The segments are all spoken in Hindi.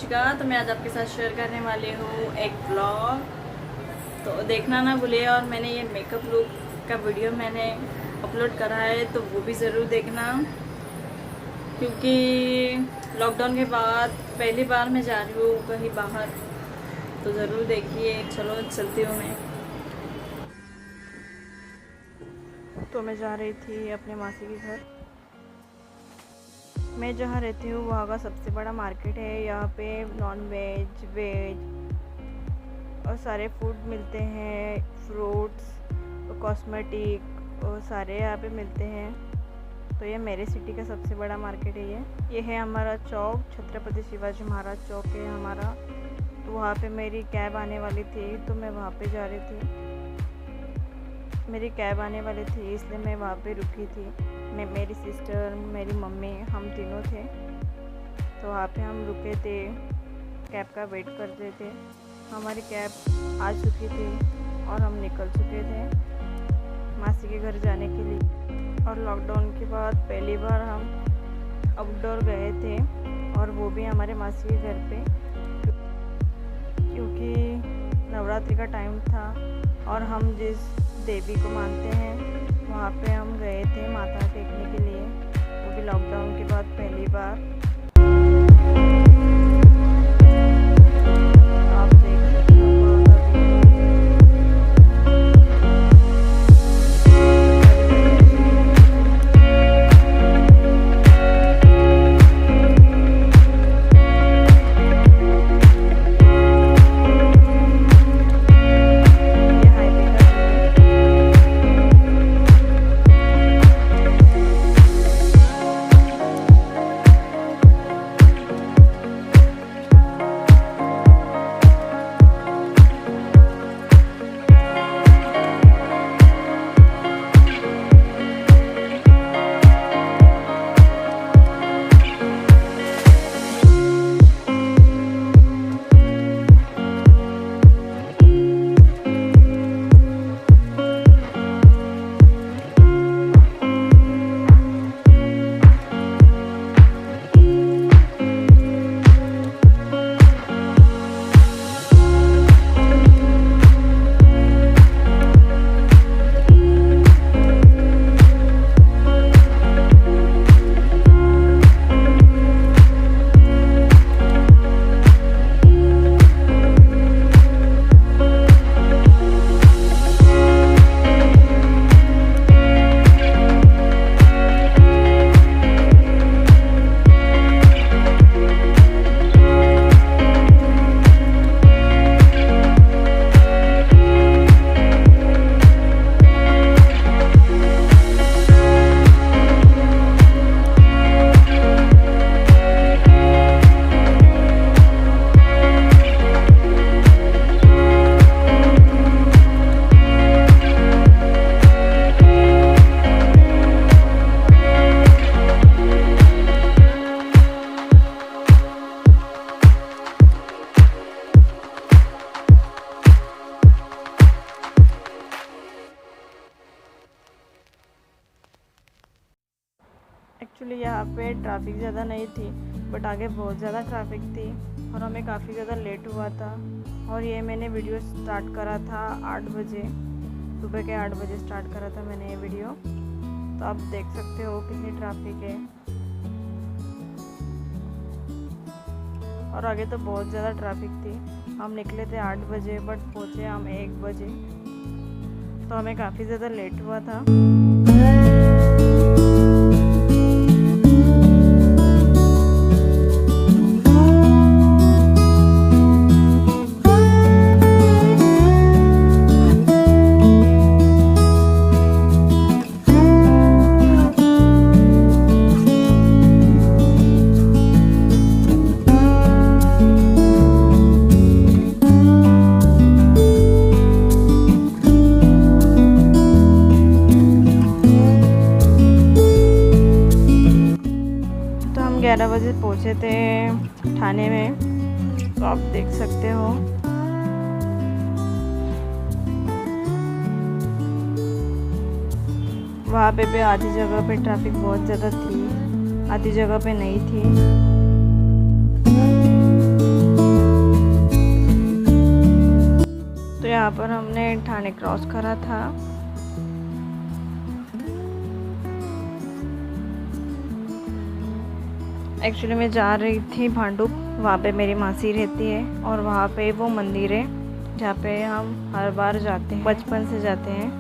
अनुष्का। तो मैं आज आपके साथ शेयर करने वाली हूँ एक ब्लॉग, तो देखना ना भूलिए। और मैंने ये मेकअप लुक का वीडियो मैंने अपलोड करा है, तो वो भी ज़रूर देखना, क्योंकि लॉकडाउन के बाद पहली बार मैं जा रही हूँ कहीं बाहर, तो ज़रूर देखिए। चलो चलती हूँ मैं। तो मैं जा रही थी अपने मासी के घर। मैं जहाँ रहती हूँ वहाँ का सबसे बड़ा मार्केट है। यहाँ पे नॉन वेज, वेज और सारे फूड मिलते हैं, फ्रूट्स, कॉस्मेटिक और सारे यहाँ पे मिलते हैं। तो ये मेरे सिटी का सबसे बड़ा मार्केट है। ये है हमारा चौक, छत्रपति शिवाजी महाराज चौक है हमारा। तो वहाँ पे मेरी कैब आने वाली थी, तो मैं वहाँ पे जा रही थी। मेरी कैब आने वाली थी, इसलिए मैं वहाँ पे रुकी थी। मैं, मेरी सिस्टर, मेरी मम्मी, हम तीनों थे। तो वहाँ पे हम रुके थे, कैब का वेट कर रहे थे। हमारी कैब आ चुकी थी और हम निकल चुके थे मासी के घर जाने के लिए। और लॉकडाउन के बाद पहली बार हम आउटडोर गए थे, और वो भी हमारे मासी के घर पे, क्योंकि नवरात्रि का टाइम था और हम जिस देवी को मानते हैं वहाँ पे हम गए थे माथा टेकने के लिए, वो भी लॉकडाउन के बाद पहली बार। आप देख सकते हो एक्चुअली यहाँ पे ट्रैफिक ज़्यादा नहीं थी, बट आगे बहुत ज़्यादा ट्रैफिक थी और हमें काफ़ी ज़्यादा लेट हुआ था। और ये मैंने वीडियो स्टार्ट करा था 8 बजे, सुबह के 8 बजे स्टार्ट करा था मैंने ये वीडियो। तो आप देख सकते हो कितनी ट्रैफिक है। और आगे तो बहुत ज़्यादा ट्रैफिक थी। हम निकले थे 8 बजे, बट पहुँचे हम 1 बजे, तो हमें काफ़ी ज़्यादा लेट हुआ था। तो हम 11 बजे पहुँचे थे थाने में, तो आप देख सकते हो। वहाँ पे भी आधी जगह पे ट्रैफिक बहुत ज़्यादा थी, आधी जगह पे नहीं थी। यहाँ पर हमने ठाणे क्रॉस करा था। एक्चुअली मैं जा रही थी भांडुप, वहाँ पे मेरी मासी रहती है और वहाँ पे वो मंदिर है जहाँ पे हम हर बार जाते हैं, बचपन से जाते हैं।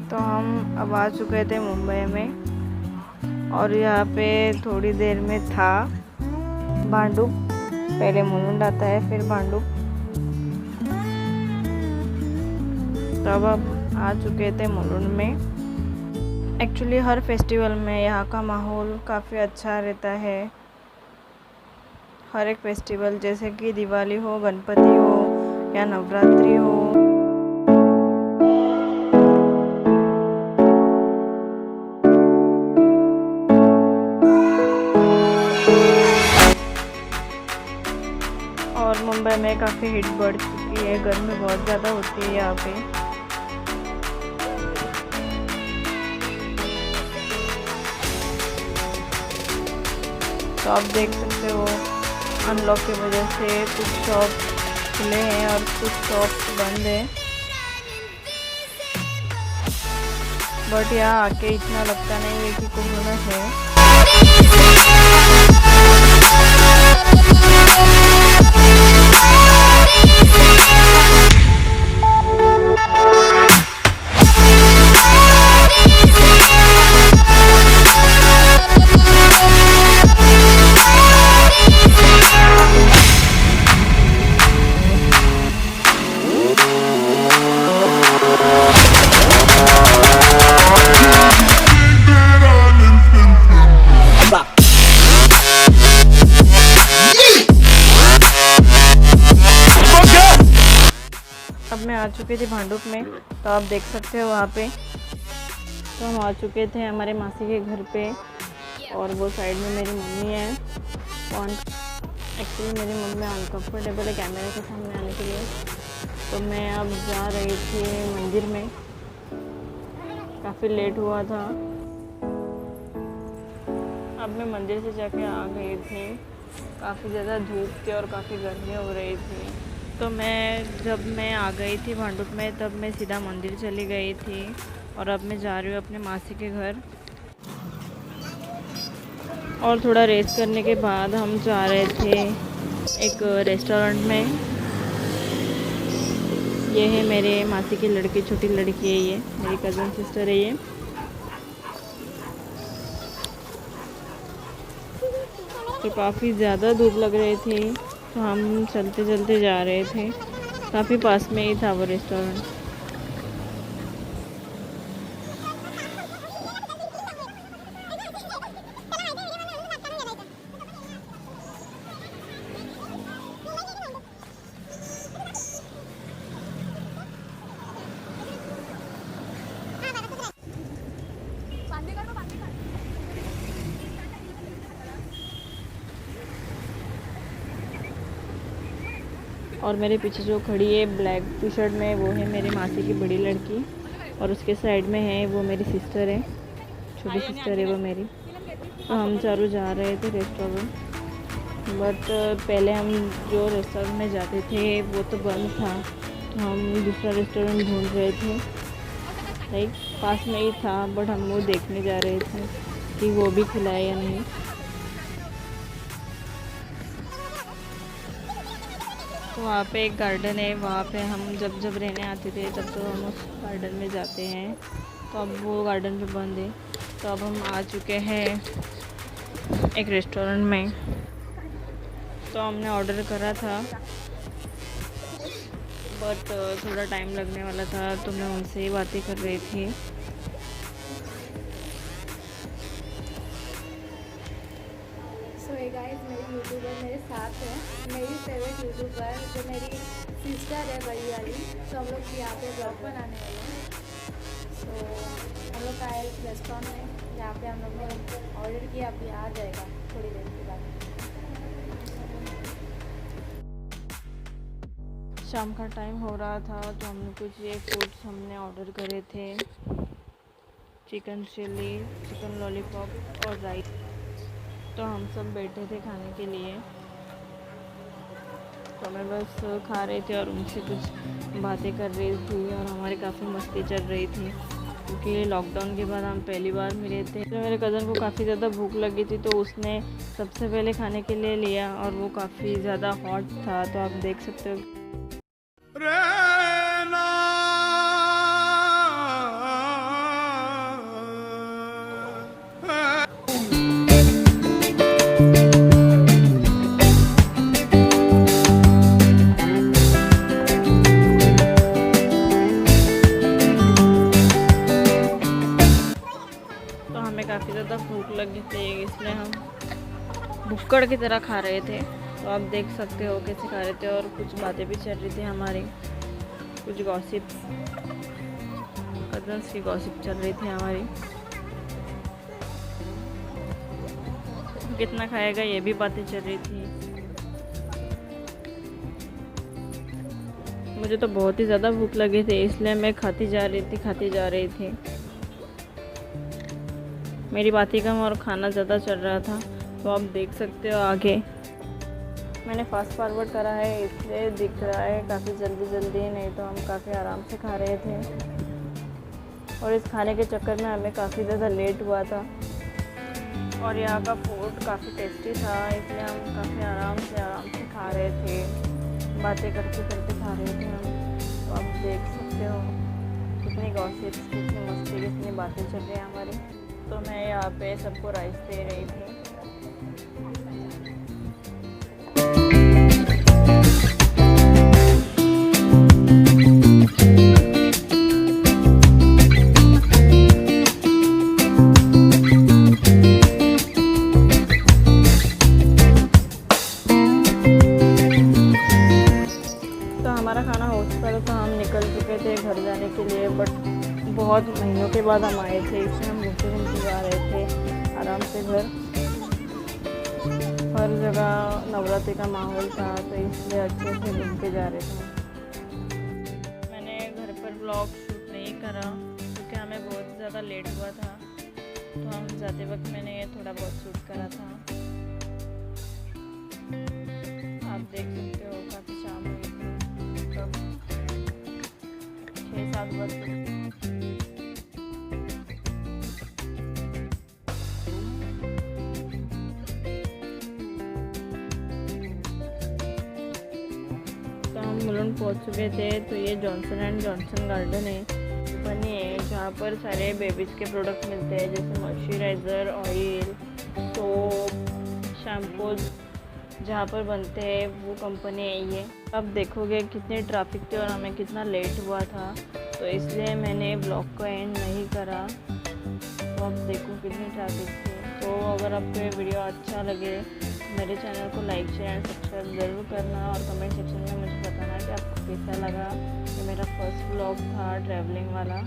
तो हम अब आ चुके थे मुंबई में और यहाँ पे थोड़ी देर में था भांडुप। पहले मुलुंड आता है, फिर भांडुप। तब अब आ चुके थे मुलुंड में। एक्चुअली हर फेस्टिवल में यहाँ का माहौल काफ़ी अच्छा रहता है। हर एक फेस्टिवल जैसे कि दिवाली हो, गणपति हो या नवरात्रि हो। और मुंबई में काफ़ी हीट बढ़ चुकी है, गर्मी बहुत ज़्यादा होती है यहाँ पे। तो आप देख सकते हो अनलॉक की वजह से कुछ शॉप खुले हैं और कुछ शॉप बंद हैं। बट यहाँ आके इतना लगता नहीं है कि कोरोना है। अब मैं आ चुकी थी भांडुप में, तो आप देख सकते हो वहाँ पे। तो हम आ चुके थे हमारे मासी के घर पे और वो साइड में मेरी मम्मी है। एक्चुअली मेरी मम्मी अनकम्फर्टेबल है कैमरे के सामने आने के लिए। तो मैं अब जा रही थी मंदिर में, काफ़ी लेट हुआ था। अब मैं मंदिर से जाके आ गई थी। काफ़ी ज़्यादा धूप थी और काफ़ी गर्मी हो रही थी। तो जब मैं आ गई थी भांडुप में, तब मैं सीधा मंदिर चली गई थी और अब मैं जा रही हूँ अपने मासी के घर। और थोड़ा रेस्ट करने के बाद हम जा रहे थे एक रेस्टोरेंट में। ये है मेरे मासी की लड़की, छोटी लड़की है, ये मेरी कज़न सिस्टर है ये। तो काफ़ी ज़्यादा धूप लग रही थी, तो हम चलते चलते जा रहे थे। काफ़ी पास में ही था वो रेस्टोरेंट। और मेरे पीछे जो खड़ी है ब्लैक टी शर्ट में, वो है मेरी मासी की बड़ी लड़की और उसके साइड में है वो मेरी सिस्टर है, छोटी सिस्टर है वो मेरी। तो हम चारों जा रहे थे रेस्टोरेंट, बट पहले हम जो रेस्टोरेंट में जाते थे वो तो बंद था। तो हम दूसरा रेस्टोरेंट ढूंढ रहे थे, लाइक पास में ही था, बट हम वो देखने जा रहे थे कि वो भी खुला है या नहीं। तो वहाँ पे एक गार्डन है, वहाँ पे हम जब रहने आते थे तब तो हम उस गार्डन में जाते हैं। तो अब वो गार्डन पे बंद है। तो अब हम आ चुके हैं एक रेस्टोरेंट में। तो हमने ऑर्डर करा था, बट थोड़ा टाइम लगने वाला था, तो मैं उनसे ही बातें कर रही थी। गाइस, मेरी यूट्यूबर मेरे साथ है, मेरी फेवरेट यूट्यूबर जो मेरी सिस्टर है बड़ी वाली। तो हम लोग यहाँ पे ब्लॉग बनाने वाले हैं। तो हम लोग का एक रेस्टोरेंट है जहाँ पे हम लोग ने ऑर्डर किया, अभी आ जाएगा थोड़ी देर के बाद। शाम का टाइम हो रहा था, तो हमने कुछ ये फूड्स हमने ऑर्डर करे थे। चिकन चिली, चिकन लॉलीपॉप और राइस। तो हम सब बैठे थे खाने के लिए, तो मैं बस खा रहे थे और उनसे कुछ बातें कर रही थी और हमारी काफ़ी मस्ती चल रही थी, क्योंकि लॉकडाउन के बाद हम पहली बार मिले थे। तो मेरे कज़न को काफ़ी ज़्यादा भूख लगी थी, तो उसने सबसे पहले खाने के लिए लिया और वो काफ़ी ज़्यादा हॉट था, तो आप देख सकते हो। तो हमें काफ़ी ज़्यादा भूख लगी थी, इसलिए हम भुक्कड़ की तरह खा रहे थे। तो आप देख सकते हो कैसे खा रहे थे और कुछ बातें भी चल रही थी हमारी, कुछ गॉसिप्स, कज़न्स की गॉसिप चल रही थी हमारी। कितना खाएगा ये भी बातें चल रही थी। मुझे तो बहुत ही ज़्यादा भूख लगी थी, इसलिए मैं खाती जा रही थी। मेरी बातें कम और खाना ज़्यादा चल रहा था, तो आप देख सकते हो आगे। मैंने फास्ट फॉरवर्ड करा है, इसलिए दिख रहा है काफ़ी जल्दी, नहीं तो हम काफ़ी आराम से खा रहे थे। और इस खाने के चक्कर में हमें काफ़ी ज़्यादा लेट हुआ था, और यहाँ का फूड काफ़ी टेस्टी था, इसलिए हम काफ़ी आराम से खा रहे थे, बातें करते खा रहे थे हम। तो आप देख सकते हो कितनी गॉसिप्स, कितनी मस्ती, कितनी बातें चल रही हैं हमारी। तो मैं यहाँ पे सबको राइस दे रही थी। तो हमारा खाना हो चुका था, तो हम निकल चुके थे घर जाने के लिए, बट बहुत महीनों के बाद हम आए थे, इसलिए हम घूमते जा रहे थे आराम से घर। हर जगह नवरात्रि का माहौल था, तो इसलिए अच्छे से घूम के जा रहे थे। मैंने घर पर व्लॉग शूट नहीं करा, क्योंकि हमें बहुत ज़्यादा लेट हुआ था, तो हम जाते वक्त मैंने थोड़ा बहुत शूट करा था। आप देख सकते हो काफ़ी शाम हुई थी, कब 6-7 बजे। हम मुलुंड पहुंच चुके थे। तो ये जॉनसन एंड जॉनसन गार्डन है, कंपनी है जहाँ पर सारे बेबीज़ के प्रोडक्ट मिलते हैं, जैसे मॉइस्चराइज़र, ऑयल, सोप, शैम्पूज जहाँ पर बनते हैं, वो कंपनी है ये। अब देखोगे कितने ट्रैफिक थे और हमें कितना लेट हुआ था, तो इसलिए मैंने ब्लॉग को एंड नहीं करा। तो अब देखो कितनी ट्रैफिक थी। तो अगर आपको ये वीडियो अच्छा लगे, मेरे चैनल को लाइक, शेयर एंड सब्सक्राइब ज़रूर करना, और कमेंट सेक्शन में मुझे बताना कि आपको कैसा लगा। ये मेरा फर्स्ट व्लॉग था ट्रैवलिंग वाला।